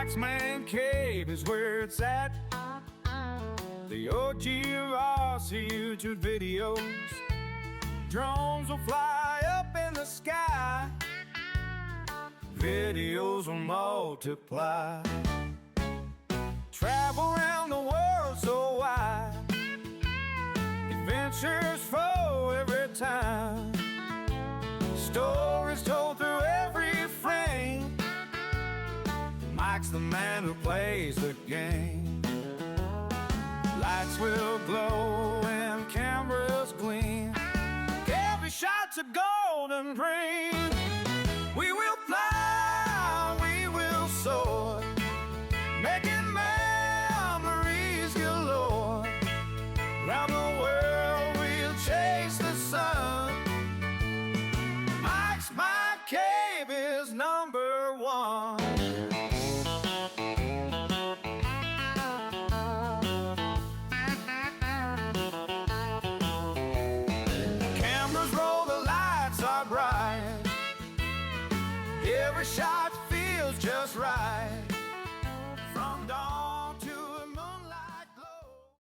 Mike's Man Cave is where it's at. The OG raw YouTube videos. Drones will fly up in the sky. Videos will multiply. Travel around the world so wide. Adventures flow every time. Stories told through every frame. Mike's the man who plays the game. Lights will glow and cameras gleam. Every shot's a golden dream. We will fly, we will soar, making memories galore. Round the world we'll chase the sun. Mike's Man Cave is #1. Cameras roll, the lights are bright. Every shot feels just right.